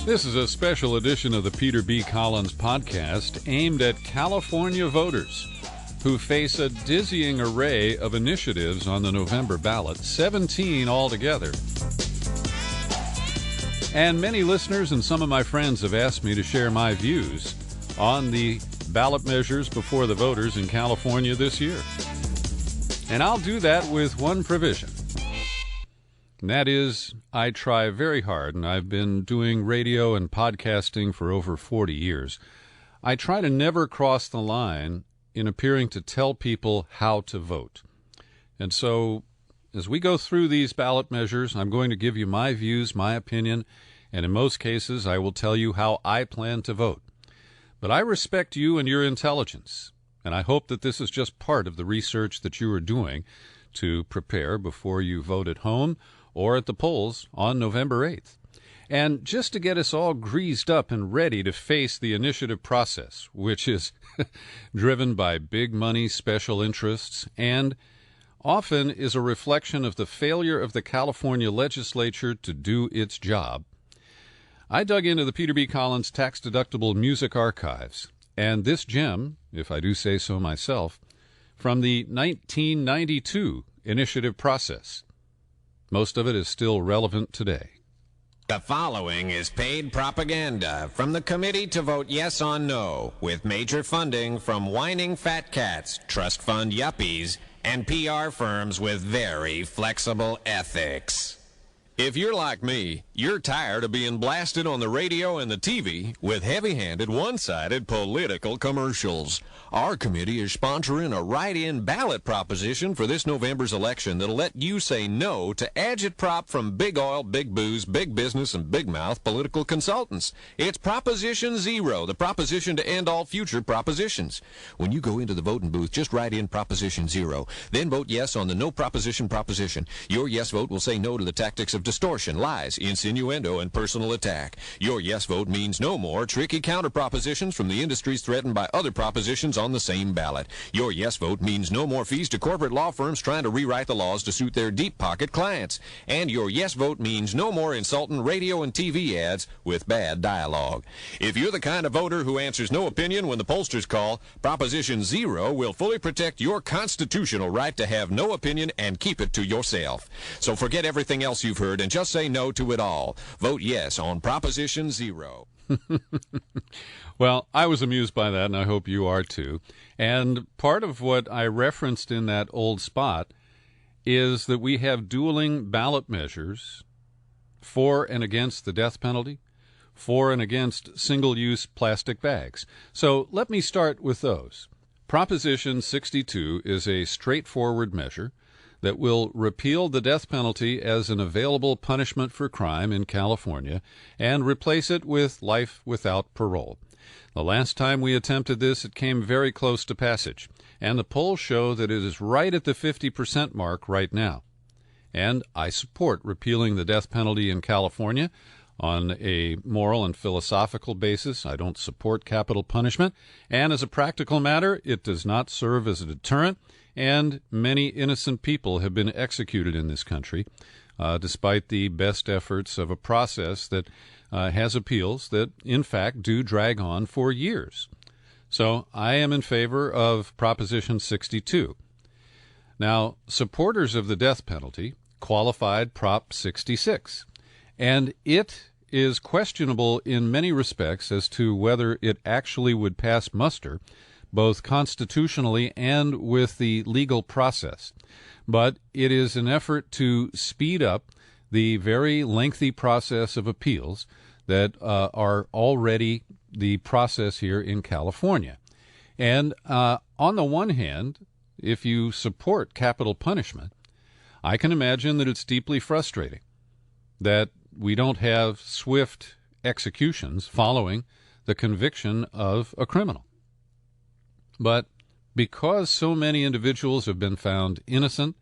This is a special edition of the Peter B. Collins podcast aimed at California voters who face a dizzying array of initiatives on the November ballot, 17 altogether. And many listeners and some of my friends have asked me to share my views on the ballot measures before the voters in California this year. And I'll do that with one provision. And that is, I try very hard, and I've been doing radio and podcasting for over 40 years. I try to never cross the line in appearing to tell people how to vote. And so, as we go through these ballot measures, I'm going to give you my views, my opinion, and in most cases, I will tell you how I plan to vote. But I respect you and your intelligence, and I hope that this is just part of the research that you are doing to prepare before you vote at home or at the polls on November 8th. And just to get us all greased up and ready to face the initiative process, which is driven by big money special interests and often is a reflection of the failure of the California legislature to do its job, I dug into the Peter B. Collins tax-deductible music archives, and this gem, if I do say so myself, from the 1992 initiative process. Most of it is still relevant today. The following is paid propaganda from the Committee to Vote Yes on No, with major funding from whining fat cats, trust fund yuppies, and PR firms with very flexible ethics. If you're like me, you're tired of being blasted on the radio and the TV with heavy-handed, one-sided political commercials. Our committee is sponsoring a write-in ballot proposition for this November's election that'll let you say no to agitprop from big oil, big booze, big business, and big mouth political consultants. It's Proposition Zero, the proposition to end all future propositions. When you go into the voting booth, just write in Proposition Zero. Then vote yes on the no proposition. Your yes vote will say no to the tactics of distortion, lies, insinuendo, and personal attack. Your yes vote means no more tricky counter propositions from the industries threatened by other propositions on the same ballot. Your yes vote means no more fees to corporate law firms trying to rewrite the laws to suit their deep pocket clients. And your yes vote means no more insulting radio and TV ads with bad dialogue. If you're the kind of voter who answers no opinion when the pollsters call, Proposition Zero will fully protect your constitutional right to have no opinion and keep it to yourself. So forget everything else you've heard and just say no to it all. Vote yes on Proposition Zero. Well, I was amused by that, and I hope you are too. And part of what I referenced in that old spot is that we have dueling ballot measures for and against the death penalty, for and against single-use plastic bags. So let me start with those. Proposition 62 is a straightforward measure that will repeal the death penalty as an available punishment for crime in California and replace it with life without parole. The last time we attempted this, it came very close to passage, and the polls show that it is right at the 50% mark right now. And I support repealing the death penalty in California on a moral and philosophical basis. I don't support capital punishment, and as a practical matter, it does not serve as a deterrent, and many innocent people have been executed in this country, despite the best efforts of a process that has appeals that, in fact, do drag on for years. So I am in favor of Proposition 62. Now, supporters of the death penalty qualified Prop 66, and it is questionable in many respects as to whether it actually would pass muster, both constitutionally and with the legal process. But it is an effort to speed up the very lengthy process of appeals that are already the process here in California. And on the one hand, if you support capital punishment, I can imagine that it's deeply frustrating that we don't have swift executions following the conviction of a criminal. But because so many individuals have been found innocent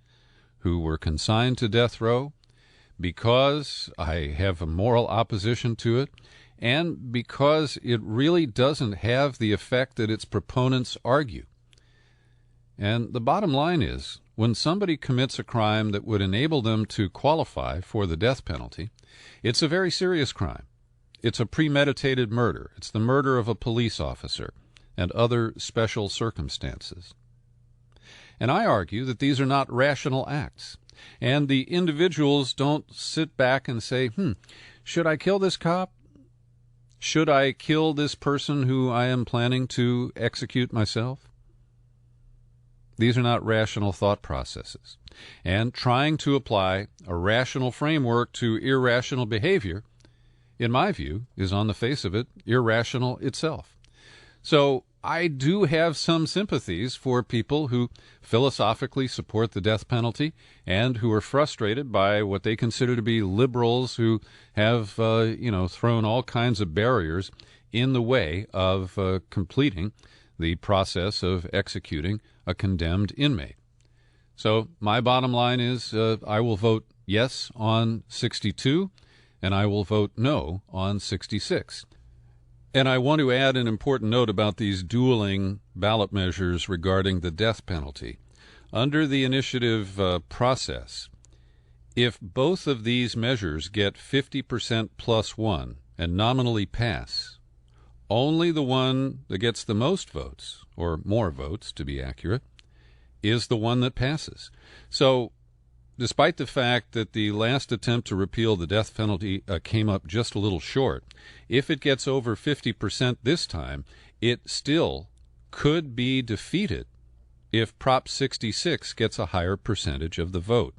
who were consigned to death row, because I have a moral opposition to it, and because it really doesn't have the effect that its proponents argue. And the bottom line is, when somebody commits a crime that would enable them to qualify for the death penalty, it's a very serious crime. It's a premeditated murder. It's the murder of a police officer and other special circumstances. And I argue that these are not rational acts. And the individuals don't sit back and say, should I kill this cop? Should I kill this person who I am planning to execute myself? These are not rational thought processes. And trying to apply a rational framework to irrational behavior, in my view, is on the face of it irrational itself. So I do have some sympathies for people who philosophically support the death penalty and who are frustrated by what they consider to be liberals who have, thrown all kinds of barriers in the way of completing the process of executing a condemned inmate. So my bottom line is I will vote yes on 62, and I will vote no on 66. And I want to add an important note about these dueling ballot measures regarding the death penalty. Under the initiative process, if both of these measures get 50% plus one and nominally pass, only the one that gets the most votes, or more votes to be accurate, is the one that passes. So despite the fact that the last attempt to repeal the death penalty came up just a little short, if it gets over 50% this time, it still could be defeated if Prop 66 gets a higher percentage of the vote.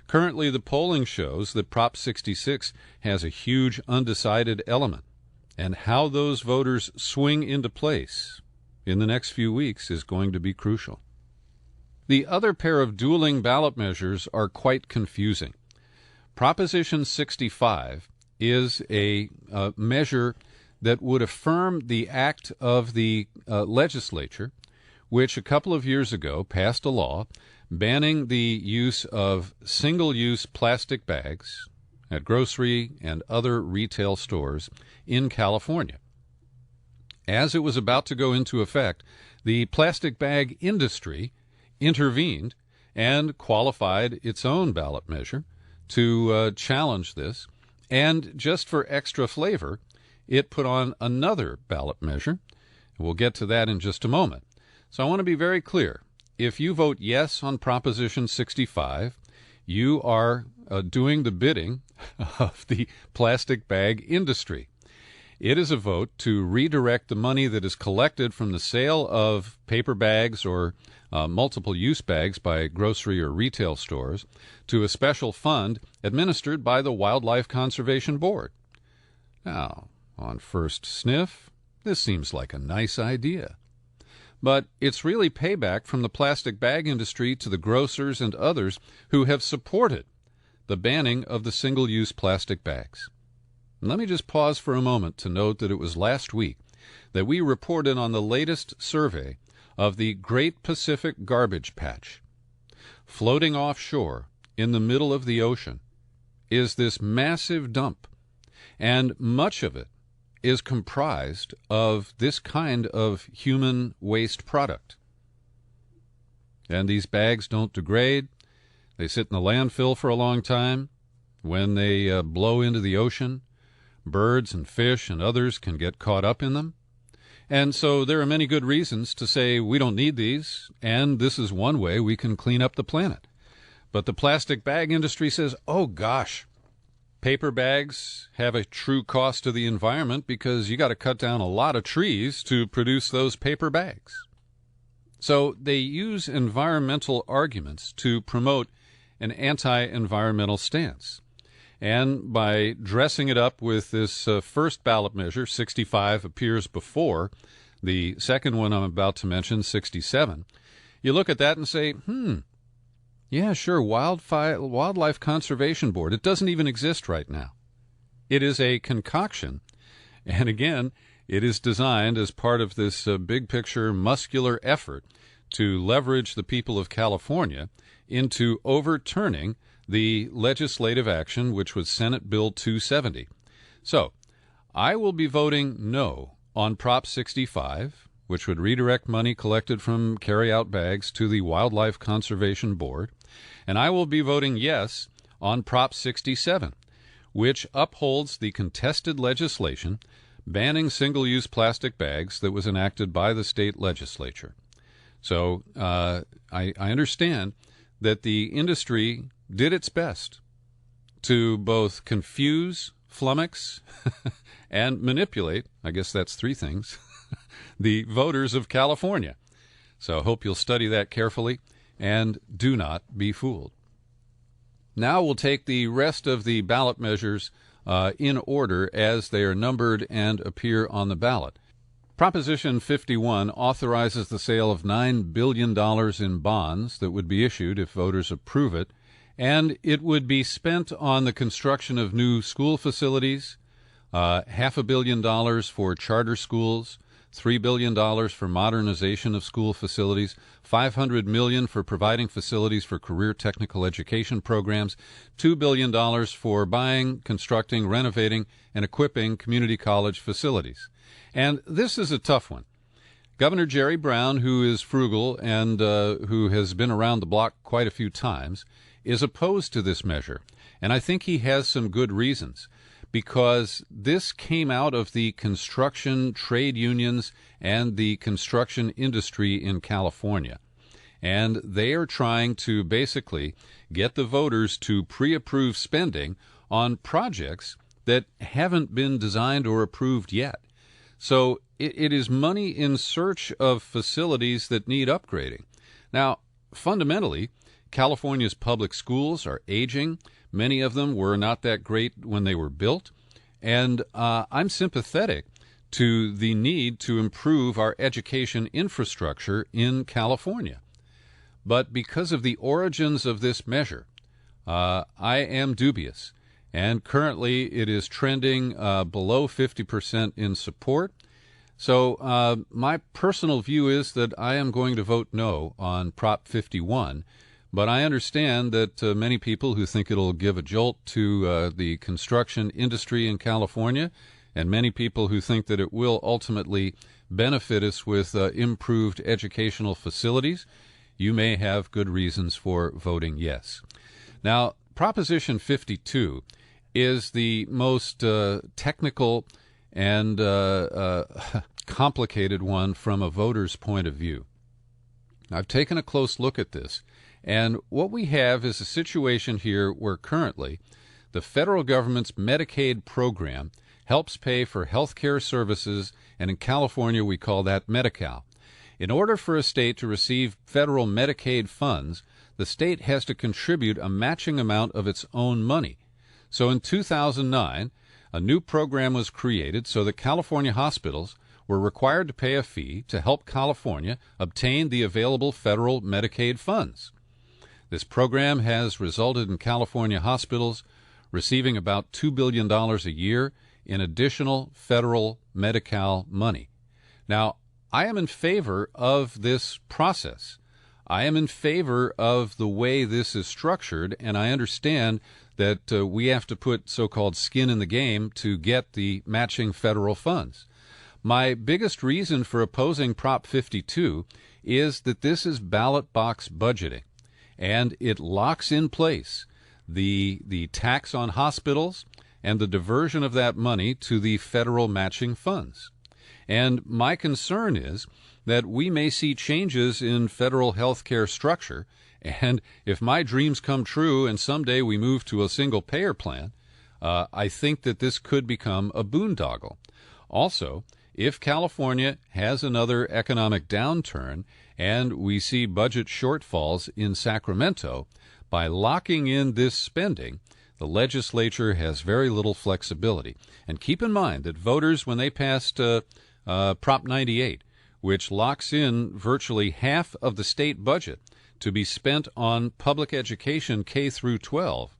Currently, the polling shows that Prop 66 has a huge undecided element, and how those voters swing into place in the next few weeks is going to be crucial. The other pair of dueling ballot measures are quite confusing. Proposition 65 is a measure that would affirm the act of the legislature, which a couple of years ago passed a law banning the use of single-use plastic bags at grocery and other retail stores in California. As it was about to go into effect, the plastic bag industry intervened and qualified its own ballot measure to challenge this. And just for extra flavor, it put on another ballot measure. We'll get to that in just a moment. So I want to be very clear. If you vote yes on Proposition 65, you are doing the bidding of the plastic bag industry. It is a vote to redirect the money that is collected from the sale of paper bags or multiple-use bags by grocery or retail stores to a special fund administered by the Wildlife Conservation Board. Now, on first sniff, this seems like a nice idea. But it's really payback from the plastic bag industry to the grocers and others who have supported the banning of the single-use plastic bags. Let me just pause for a moment to note that it was last week that we reported on the latest survey of the Great Pacific Garbage Patch. Floating offshore in the middle of the ocean is this massive dump, and much of it is comprised of this kind of human waste product. And these bags don't degrade. They sit in the landfill for a long time. When they blow into the ocean, birds and fish and others can get caught up in them. And so there are many good reasons to say we don't need these, and this is one way we can clean up the planet. But the plastic bag industry says, oh gosh, paper bags have a true cost to the environment because you got to cut down a lot of trees to produce those paper bags. So they use environmental arguments to promote an anti-environmental stance. And by dressing it up with this first ballot measure, 65 appears before the second one I'm about to mention, 67, you look at that and say, yeah, sure, Wildlife Conservation Board. It doesn't even exist right now. It is a concoction, and again, it is designed as part of this big picture muscular effort to leverage the people of California into overturning the legislative action, which was Senate Bill 270. So, I will be voting no on Prop 65, which would redirect money collected from carry-out bags to the Wildlife Conservation Board, and I will be voting yes on Prop 67, which upholds the contested legislation banning single-use plastic bags that was enacted by the state legislature. So I understand that the industry did its best to both confuse, flummox, and manipulate, I guess that's three things, the voters of California. So I hope you'll study that carefully and do not be fooled. Now we'll take the rest of the ballot measures in order as they are numbered and appear on the ballot. Proposition 51 authorizes the sale of $9 billion in bonds that would be issued if voters approve it, and it would be spent on the construction of new school facilities, $500 million for charter schools, $3 billion for modernization of school facilities, $500 million for providing facilities for career technical education programs, $2 billion for buying, constructing, renovating, and equipping community college facilities. And this is a tough one. Governor Jerry Brown, who is frugal and who has been around the block quite a few times, is opposed to this measure. And I think he has some good reasons, because this came out of the construction trade unions and the construction industry in California. And they are trying to basically get the voters to pre-approve spending on projects that haven't been designed or approved yet. So it is money in search of facilities that need upgrading. Now, fundamentally, California's public schools are aging. Many of them were not that great when they were built. And I'm sympathetic to the need to improve our education infrastructure in California. But because of the origins of this measure, I am dubious. And currently it is trending below 50% in support. So my personal view is that I am going to vote no on Prop 51. But I understand that many people who think it'll give a jolt to the construction industry in California, and many people who think that it will ultimately benefit us with improved educational facilities, you may have good reasons for voting yes. Now, Proposition 52 is the most technical and complicated one from a voter's point of view. I've taken a close look at this, and what we have is a situation here where currently the federal government's Medicaid program helps pay for health care services, and in California we call that Medi-Cal. In order for a state to receive federal Medicaid funds, the state has to contribute a matching amount of its own money. So in 2009, a new program was created so that California hospitals were required to pay a fee to help California obtain the available federal Medicaid funds. This program has resulted in California hospitals receiving about $2 billion a year in additional federal Medi-Cal money. Now, I am in favor of this process. I am in favor of the way this is structured, and I understand that we have to put so-called skin in the game to get the matching federal funds. My biggest reason for opposing Prop 52 is that this is ballot box budgeting, and it locks in place the tax on hospitals and the diversion of that money to the federal matching funds. And my concern is that we may see changes in federal health care structure, and if my dreams come true and someday we move to a single-payer plan, I think that this could become a boondoggle. Also, if California has another economic downturn and we see budget shortfalls in Sacramento, by locking in this spending, the legislature has very little flexibility. And keep in mind that voters, when they passed Prop 98, which locks in virtually half of the state budget to be spent on public education K through 12,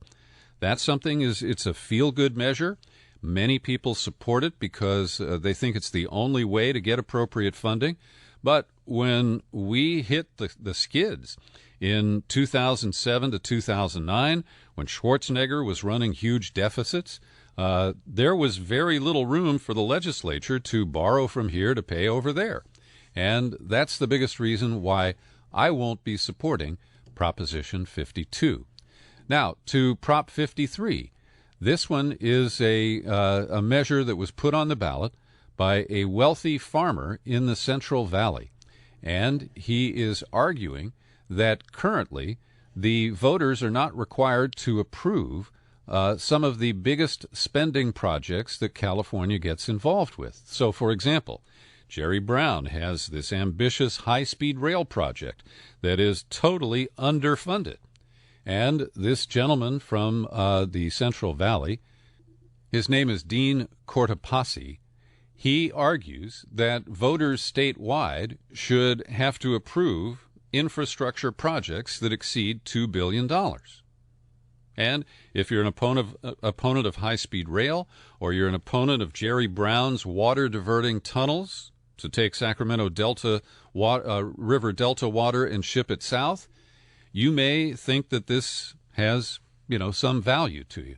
that's something it's a feel-good measure. Many people support it because they think it's the only way to get appropriate funding. But when we hit the skids in 2007 to 2009, when Schwarzenegger was running huge deficits, there was very little room for the legislature to borrow from here to pay over there. And that's the biggest reason why I won't be supporting Proposition 52. Now, to Prop 53. This one is a measure that was put on the ballot by a wealthy farmer in the Central Valley. And he is arguing that currently the voters are not required to approve some of the biggest spending projects that California gets involved with. So, for example, Jerry Brown has this ambitious high-speed rail project that is totally underfunded. And this gentleman from the Central Valley, his name is Dean Cortopassi, he argues that voters statewide should have to approve infrastructure projects that exceed $2 billion. And if you're an opponent of high-speed rail, or you're an opponent of Jerry Brown's water-diverting tunnels to take Sacramento River Delta water and ship it south, you may think that this has, some value to you.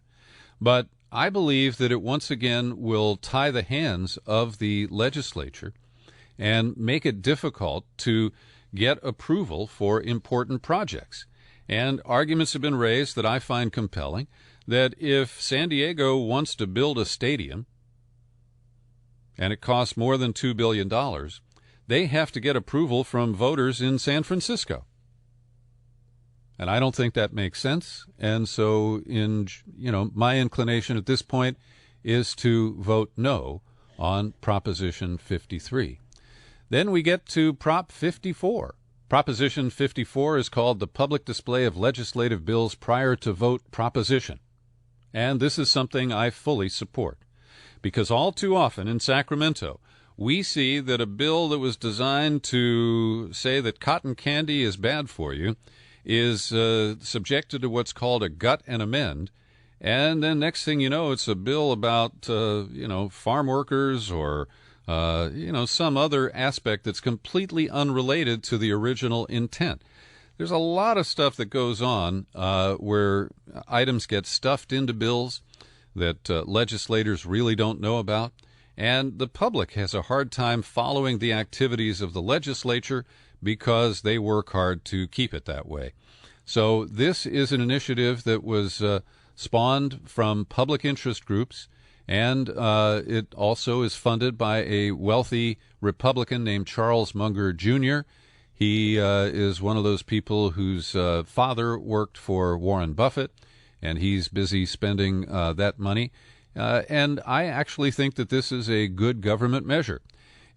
But I believe that it once again will tie the hands of the legislature and make it difficult to get approval for important projects. And arguments have been raised that I find compelling that if San Diego wants to build a stadium and it costs more than $2 billion, they have to get approval from voters in San Francisco. And I don't think that makes sense. And so, my inclination at this point is to vote no on Proposition 53. Then we get to Prop 54. Proposition 54 is called the Public Display of Legislative Bills Prior to Vote Proposition. And this is something I fully support, because all too often in Sacramento, we see that a bill that was designed to say that cotton candy is bad for you is subjected to what's called a gut and amend, and then next thing you know, it's a bill about farm workers or some other aspect that's completely unrelated to the original intent. There's a lot of stuff that goes on where items get stuffed into bills that legislators really don't know about, and the public has a hard time following the activities of the legislature because they work hard to keep it that way. So this is an initiative that was spawned from public interest groups, and it also is funded by a wealthy Republican named Charles Munger Jr. He is one of those people whose father worked for Warren Buffett, and he's busy spending that money. And I actually think that this is a good government measure.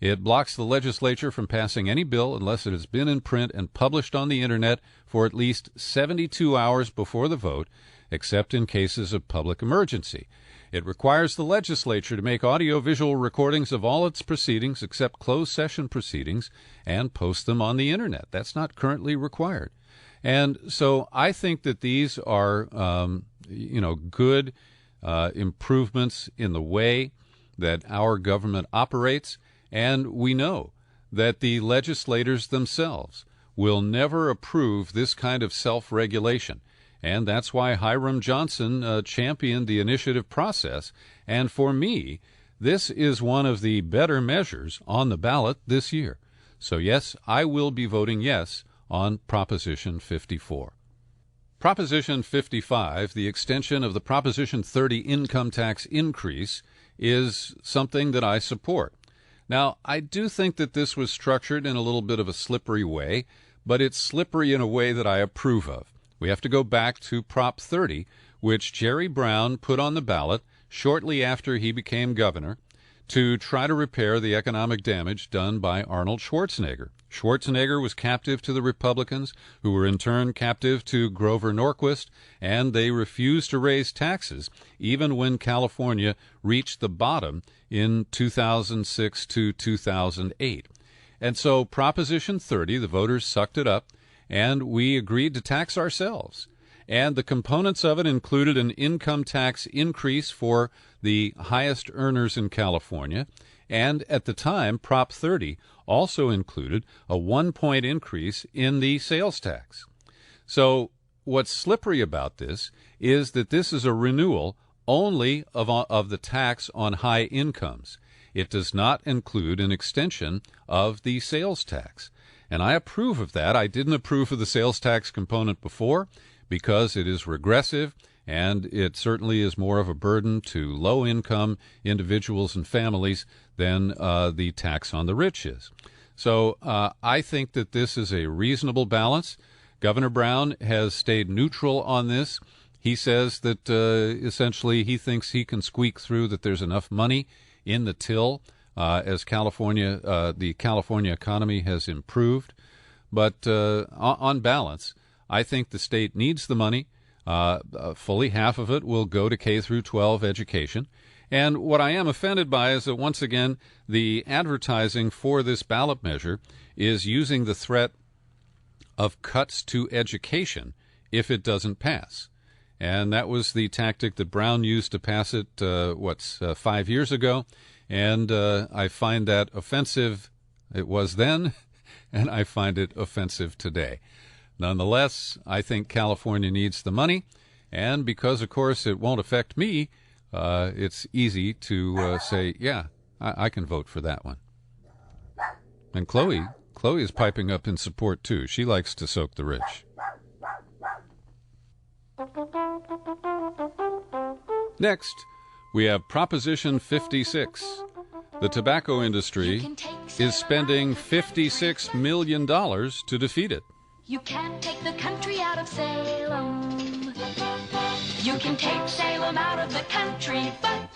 It blocks the legislature from passing any bill unless it has been in print and published on the Internet for at least 72 hours before the vote, except in cases of public emergency. It requires the legislature to make audio-visual recordings of all its proceedings except closed session proceedings and post them on the Internet. That's not currently required. And so I think that these are, good improvements in the way that our government operates. And we know that the legislators themselves will never approve this kind of self-regulation. And that's why Hiram Johnson championed the initiative process. And for me, this is one of the better measures on the ballot this year. So yes, I will be voting yes on Proposition 54. Proposition 55, the extension of the Proposition 30 income tax increase, is something that I support. Now, I do think that this was structured in a little bit of a slippery way, but it's slippery in a way that I approve of. We have to go back to Prop 30, which Jerry Brown put on the ballot shortly after he became governor to try to repair the economic damage done by Arnold Schwarzenegger. Schwarzenegger was captive to the Republicans, who were in turn captive to Grover Norquist, and they refused to raise taxes even when California reached the bottom in 2006 to 2008. And so Proposition 30, the voters sucked it up, and we agreed to tax ourselves. And the components of it included an income tax increase for the highest earners in California, and at the time, Prop 30 also included a 1-point increase in the sales tax. So what's slippery about this is that this is a renewal only of the tax on high incomes. It does not include an extension of the sales tax. And I approve of that. I didn't approve of the sales tax component before because it is regressive and it certainly is more of a burden to low-income individuals and families than the tax on the rich is. So I think that this is a reasonable balance. Governor Brown has stayed neutral on this. He says that essentially he thinks he can squeak through, that there's enough money in the till as the California economy has improved. But on balance, I think the state needs the money. Fully half of it will go to K through 12 education. And what I am offended by is that, once again, the advertising for this ballot measure is using the threat of cuts to education if it doesn't pass. And that was the tactic that Brown used to pass it, 5 years ago. And I find that offensive. It was then, and I find it offensive today. Nonetheless, I think California needs the money. And because, of course, it won't affect me, it's easy to say, yeah, I can vote for that one. And Chloe is piping up in support, too. She likes to soak the rich. Next, we have Proposition 56. The tobacco industry is spending $56 million to defeat it. You can't take the country out of Salem. You can take Salem out of the country, but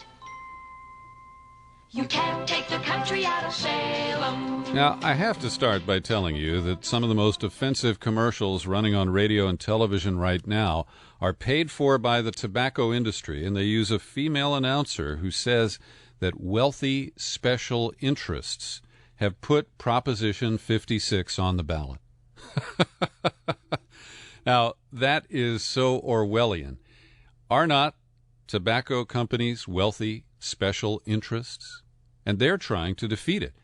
you can't take the country out of Salem. Now, I have to start by telling you that some of the most offensive commercials running on radio and television right now are paid for by the tobacco industry, and they use a female announcer who says that wealthy special interests have put Proposition 56 on the ballot. Now, that is so Orwellian. Are not tobacco companies wealthy special interests? And they're trying to defeat it.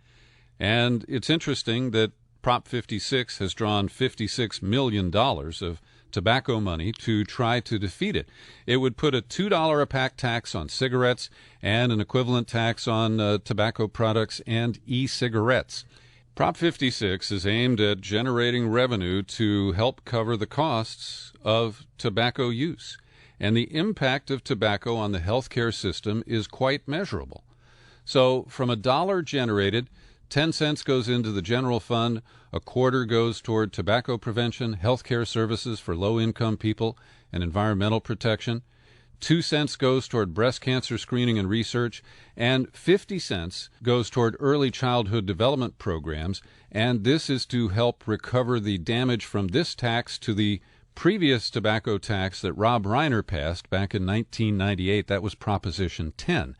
And it's interesting that Prop 56 has drawn $56 million of tobacco money to try to defeat it. It would put a $2 a pack tax on cigarettes and an equivalent tax on tobacco products and e-cigarettes. Prop 56 is aimed at generating revenue to help cover the costs of tobacco use. And the impact of tobacco on the healthcare system is quite measurable. So from $1 generated, 10 cents goes into the general fund, a quarter goes toward tobacco prevention, healthcare services for low-income people, and environmental protection. 2 cents goes toward breast cancer screening and research, and 50 cents goes toward early childhood development programs, and this is to help recover the damage from this tax to the previous tobacco tax that Rob Reiner passed back in 1998. That was Proposition 10.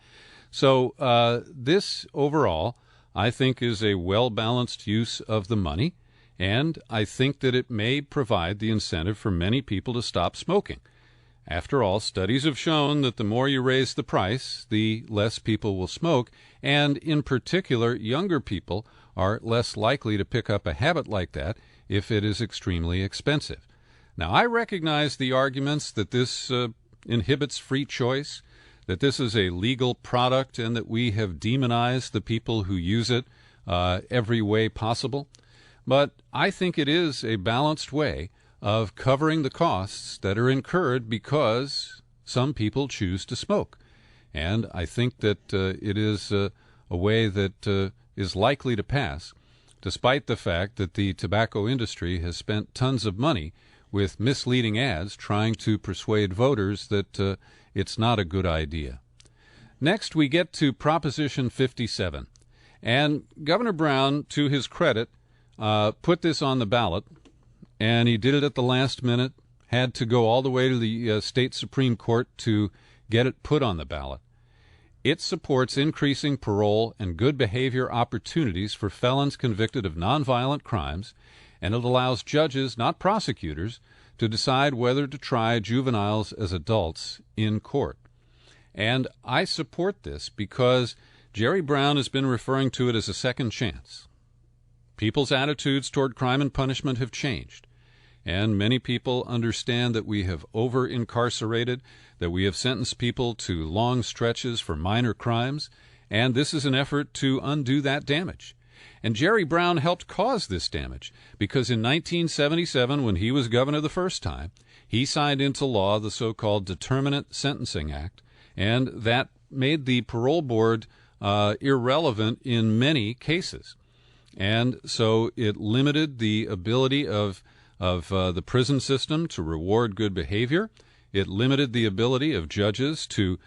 So this overall, I think, is a well-balanced use of the money, and I think that it may provide the incentive for many people to stop smoking. After all, studies have shown that the more you raise the price, the less people will smoke, and in particular, younger people are less likely to pick up a habit like that if it is extremely expensive. Now, I recognize the arguments that this inhibits free choice, that this is a legal product, and that we have demonized the people who use it every way possible. But I think it is a balanced way of covering the costs that are incurred because some people choose to smoke. And I think that it is a way that is likely to pass, despite the fact that the tobacco industry has spent tons of money with misleading ads trying to persuade voters that it's not a good idea. Next, we get to Proposition 57. And Governor Brown, to his credit, put this on the ballot, and he did it at the last minute, had to go all the way to the state Supreme Court to get it put on the ballot. It supports increasing parole and good behavior opportunities for felons convicted of nonviolent crimes, and it allows judges, not prosecutors, to decide whether to try juveniles as adults in court. And I support this because Jerry Brown has been referring to it as a second chance. People's attitudes toward crime and punishment have changed, and many people understand that we have over-incarcerated, that we have sentenced people to long stretches for minor crimes, and this is an effort to undo that damage. And Jerry Brown helped cause this damage because in 1977, when he was governor the first time, He signed into law the so-called Determinate Sentencing Act, and that made the parole board irrelevant in many cases. And so it limited the ability of the prison system to reward good behavior. It limited the ability of judges to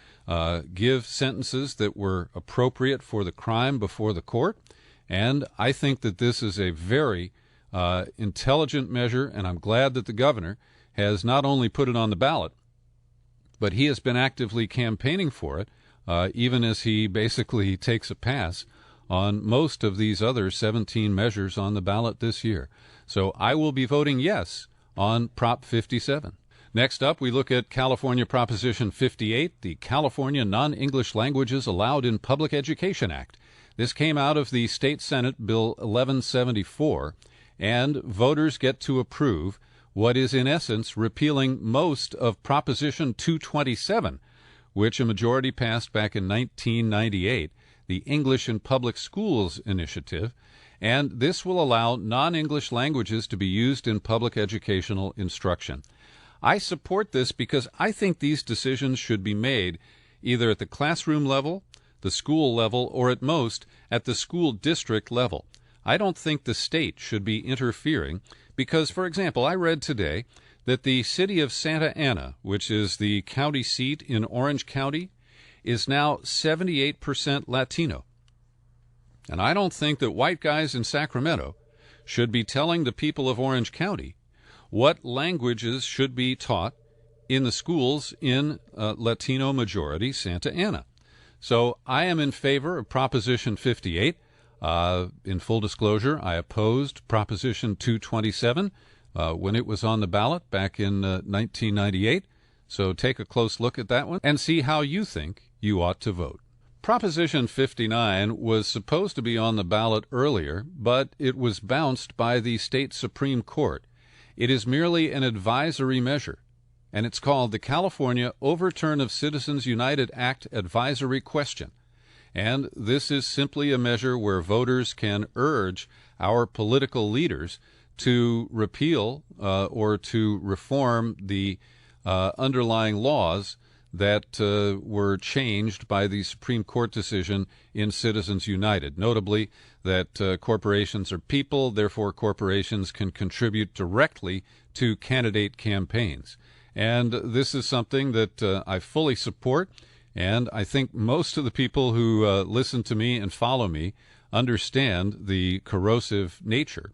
give sentences that were appropriate for the crime before the court. And I think that this is a very intelligent measure, and I'm glad that the governor has not only put it on the ballot, but he has been actively campaigning for it, even as he basically takes a pass on most of these other 17 measures on the ballot this year. So I will be voting yes on Prop 57. Next up, we look at California Proposition 58, the California Non-English Languages Allowed in Public Education Act. This came out of the State Senate Bill 1174, and voters get to approve what is in essence repealing most of Proposition 227, which a majority passed back in 1998, the English in Public Schools initiative, and this will allow non-English languages to be used in public educational instruction. I support this because I think these decisions should be made either at the classroom level, the school level, or at most at the school district level. I don't think the state should be interfering because, for example, I read today that the city of Santa Ana, which is the county seat in Orange County, is now 78% Latino. And I don't think that white guys in Sacramento should be telling the people of Orange County what languages should be taught in the schools in Latino majority Santa Ana. So I am in favor of Proposition 58. In full disclosure, I opposed Proposition 227 when it was on the ballot back in 1998. So take a close look at that one and see how you think you ought to vote. Proposition 59 was supposed to be on the ballot earlier, but it was bounced by the state Supreme Court. It is merely an advisory measure, and it's called the California Overturn of Citizens United Act Advisory Question. And this is simply a measure where voters can urge our political leaders to repeal or to reform the underlying laws that were changed by the Supreme Court decision in Citizens United, notably that corporations are people, therefore corporations can contribute directly to candidate campaigns. And this is something that I fully support, and I think most of the people who listen to me and follow me understand the corrosive nature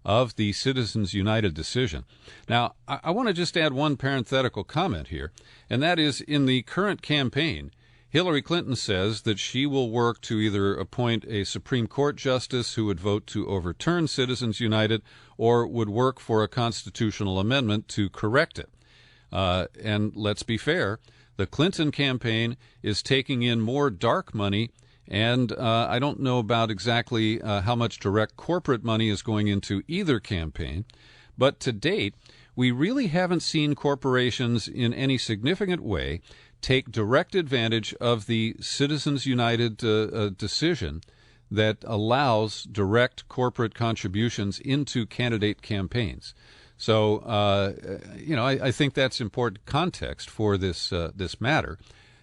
of the Citizens United decision. Now, I want to just add one parenthetical comment here, and that is in the current campaign, Hillary Clinton says that she will work to either appoint a Supreme Court justice who would vote to overturn Citizens United or would work for a constitutional amendment to correct it. And let's be fair, the Clinton campaign is taking in more dark money, and I don't know about exactly how much direct corporate money is going into either campaign, but to date, we really haven't seen corporations in any significant way take direct advantage of the Citizens United decision that allows direct corporate contributions into candidate campaigns. So, I think that's important context for this matter.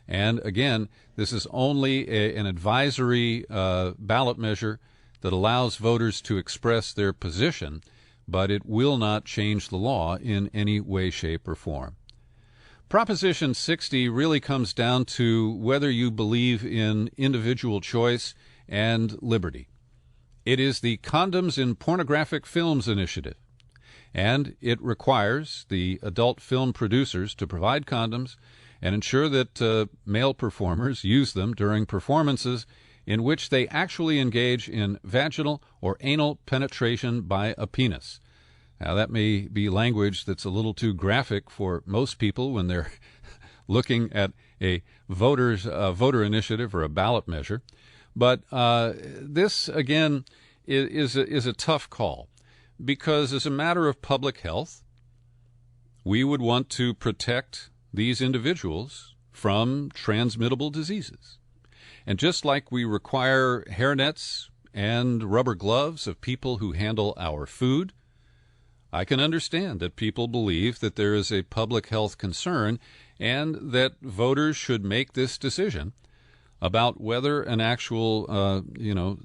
And again, this is only an advisory ballot measure that allows voters to express their position, but it will not change the law in any way, shape, or form. Proposition 60 really comes down to whether you believe in individual choice and liberty. It is the Condoms in Pornographic Films initiative, and it requires the adult film producers to provide condoms and ensure that male performers use them during performances in which they actually engage in vaginal or anal penetration by a penis. Now, that may be language that's a little too graphic for most people when they're looking at a voter initiative or a ballot measure. But this, again, is a tough call because as a matter of public health, we would want to protect these individuals from transmittable diseases. And just like we require hairnets and rubber gloves of people who handle our food, I can understand that people believe that there is a public health concern and that voters should make this decision about whether an actual,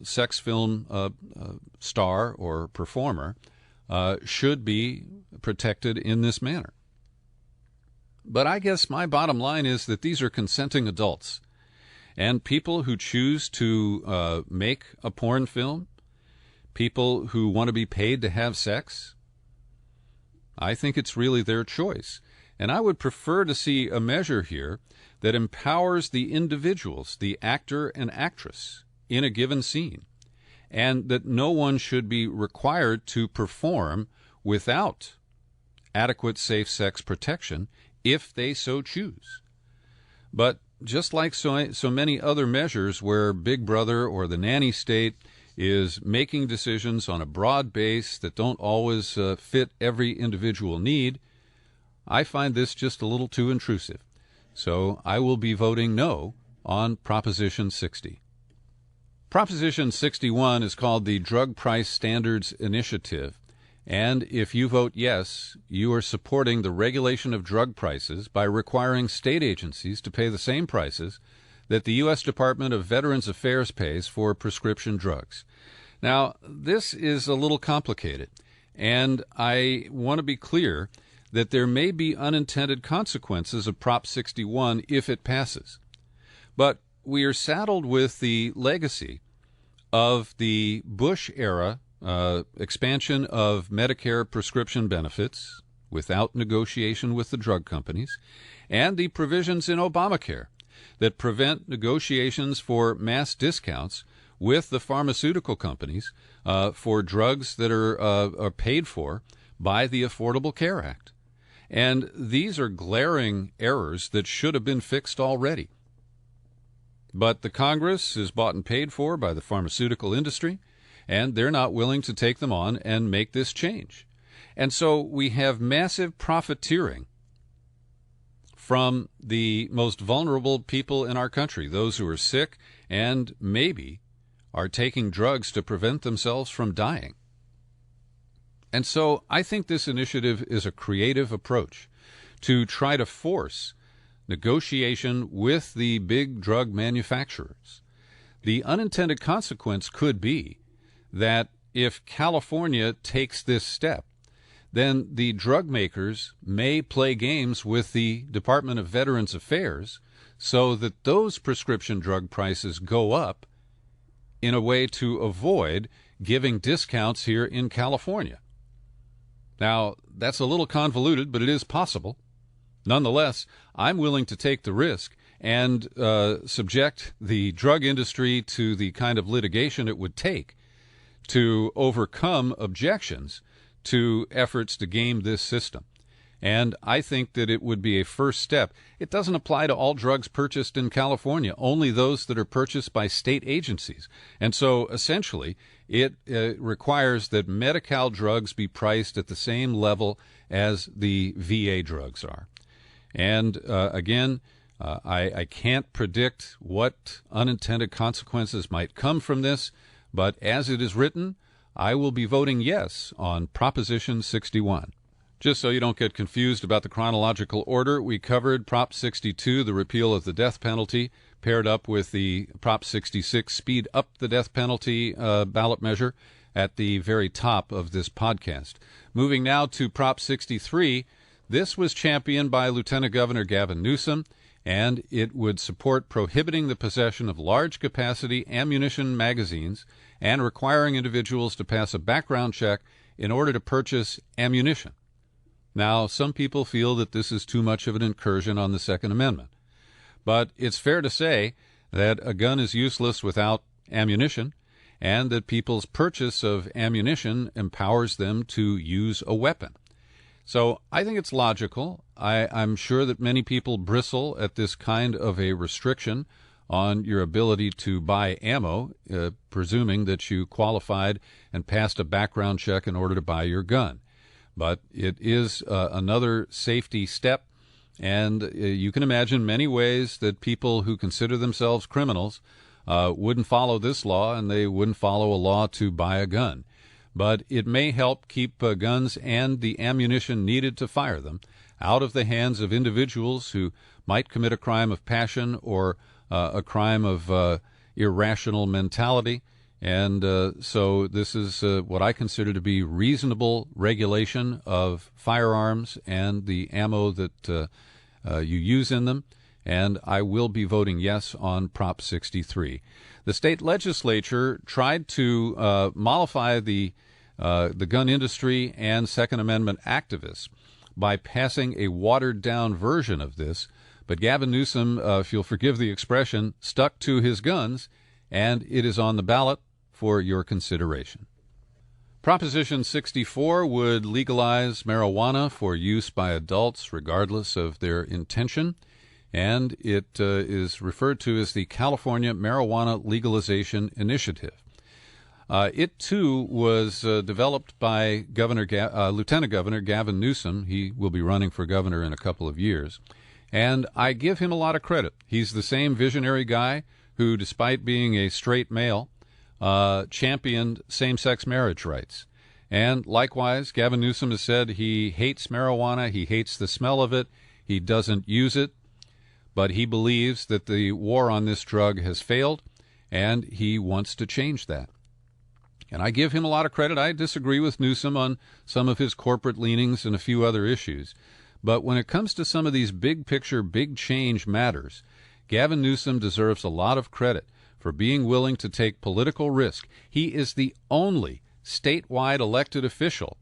sex film star or performer should be protected in this manner. But I guess my bottom line is that these are consenting adults. And people who choose to make a porn film, people who want to be paid to have sex, I think it's really their choice. And I would prefer to see a measure here that empowers the individuals, the actor and actress, in a given scene, and that no one should be required to perform without adequate safe sex protection if they so choose. But just like so many other measures where Big Brother or the nanny state is making decisions on a broad base that don't always fit every individual need, I find this just a little too intrusive. So I will be voting no on Proposition 60. Proposition 61 is called the Drug Price Standards Initiative, and if you vote yes, you are supporting the regulation of drug prices by requiring state agencies to pay the same prices that the U.S. Department of Veterans Affairs pays for prescription drugs. Now, this is a little complicated, and I want to be clear that there may be unintended consequences of Prop 61 if it passes. But we are saddled with the legacy of the Bush-era expansion of Medicare prescription benefits without negotiation with the drug companies, and the provisions in Obamacare that prevent negotiations for mass discounts with the pharmaceutical companies for drugs that are paid for by the Affordable Care Act. And these are glaring errors that should have been fixed already. But the Congress is bought and paid for by the pharmaceutical industry, and they're not willing to take them on and make this change. And so we have massive profiteering from the most vulnerable people in our country, those who are sick and maybe are taking drugs to prevent themselves from dying. And so I think this initiative is a creative approach to try to force negotiation with the big drug manufacturers. The unintended consequence could be that if California takes this step, then the drug makers may play games with the Department of Veterans Affairs so that those prescription drug prices go up in a way to avoid giving discounts here in California. Now, that's a little convoluted, but it is possible. Nonetheless, I'm willing to take the risk and subject the drug industry to the kind of litigation it would take to overcome objections to efforts to game this system. And I think that it would be a first step. It doesn't apply to all drugs purchased in California, only those that are purchased by state agencies. And so essentially, it requires that Medi-Cal drugs be priced at the same level as the VA drugs are. And again, I can't predict what unintended consequences might come from this, but as it is written, I will be voting yes on Proposition 61. Just so you don't get confused about the chronological order, we covered Prop 62, the repeal of the death penalty, paired up with the Prop 66, speed up the death penalty ballot measure at the very top of this podcast. Moving now to Prop 63, this was championed by Lieutenant Governor Gavin Newsom, and it would support prohibiting the possession of large-capacity ammunition magazines and requiring individuals to pass a background check in order to purchase ammunition. Now, some people feel that this is too much of an incursion on the Second Amendment, but it's fair to say that a gun is useless without ammunition, and that people's purchase of ammunition empowers them to use a weapon. So I think it's logical. I'm sure that many people bristle at this kind of a restriction on your ability to buy ammo, presuming that you qualified and passed a background check in order to buy your gun. But it is another safety step, and you can imagine many ways that people who consider themselves criminals wouldn't follow this law, and they wouldn't follow a law to buy a gun. but it may help keep guns and the ammunition needed to fire them out of the hands of individuals who might commit a crime of passion or a crime of irrational mentality. And so this is what I consider to be reasonable regulation of firearms and the ammo that you use in them. And I will be voting yes on Prop 63. The state legislature tried to mollify the gun industry and Second Amendment activists by passing a watered-down version of this. But Gavin Newsom, if you'll forgive the expression, stuck to his guns, and it is on the ballot for your consideration. Proposition 64 would legalize marijuana for use by adults regardless of their intention, and it is referred to as the California Marijuana Legalization Initiative. It, too, was developed by Lieutenant Governor Gavin Newsom. He will be running for governor in a couple of years, and I give him a lot of credit. He's the same visionary guy who, despite being a straight male, championed same-sex marriage rights. And likewise, Gavin Newsom has said he hates marijuana, he hates the smell of it, he doesn't use it, but he believes that the war on this drug has failed, and he wants to change that. And I give him a lot of credit. I disagree with Newsom on some of his corporate leanings and a few other issues. But when it comes to some of these big picture, big change matters, Gavin Newsom deserves a lot of credit for being willing to take political risk. He is the only statewide elected official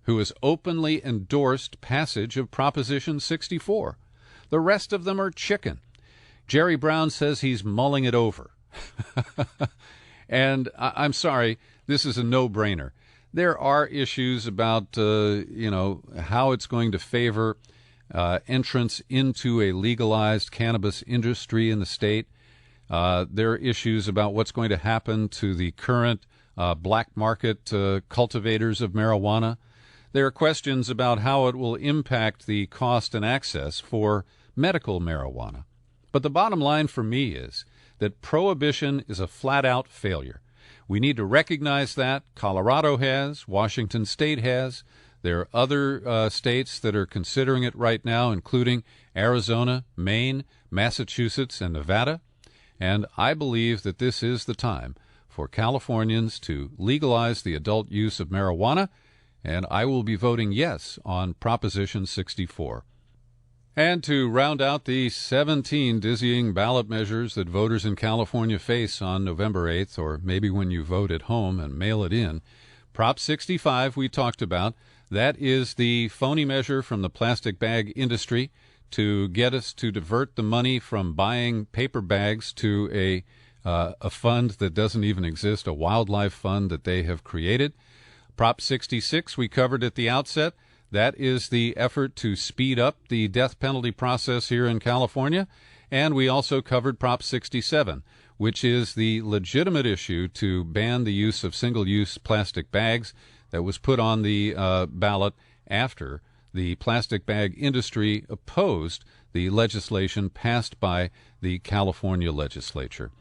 who has openly endorsed passage of Proposition 64. The rest of them are chicken. Jerry Brown says he's mulling it over. And I'm sorry, this is a no-brainer. There are issues about, how it's going to favor entrance into a legalized cannabis industry in the state. There are issues about what's going to happen to the current black market cultivators of marijuana. There are questions about how it will impact the cost and access for medical marijuana. But the bottom line for me is that prohibition is a flat-out failure. We need to recognize that. Colorado has, Washington State has. There are other states that are considering it right now, including Arizona, Maine, Massachusetts, and Nevada. And I believe that this is the time for Californians to legalize the adult use of marijuana, and I will be voting yes on Proposition 64. And to round out the 17 dizzying ballot measures that voters in California face on November 8th, or maybe when you vote at home and mail it in, Prop 65 we talked about. That is the phony measure from the plastic bag industry to get us to divert the money from buying paper bags to a fund that doesn't even exist, a wildlife fund that they have created. Prop 66 we covered at the outset. That is the effort to speed up the death penalty process here in California. And we also covered Prop 67, which is the legitimate issue to ban the use of single-use plastic bags that was put on the ballot after the plastic bag industry opposed the legislation passed by the California legislature.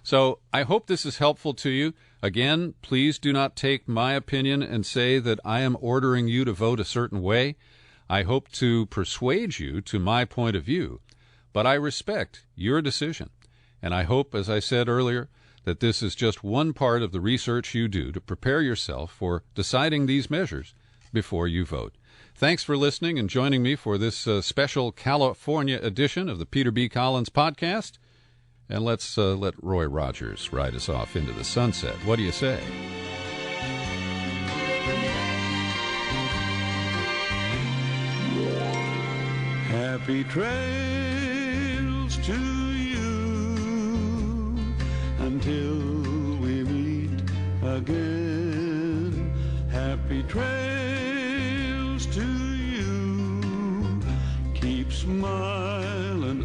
So I hope this is helpful to you. Again, please do not take my opinion and say that I am ordering you to vote a certain way. I hope to persuade you to my point of view, but I respect your decision. And I hope, as I said earlier, that this is just one part of the research you do to prepare yourself for deciding these measures before you vote. Thanks for listening and joining me for this special California edition of the Peter B. Collins Podcast. And let's let Roy Rogers ride us off into the sunset. What do you say? Happy trails to you until we meet again. Happy trails to you. Keep smiling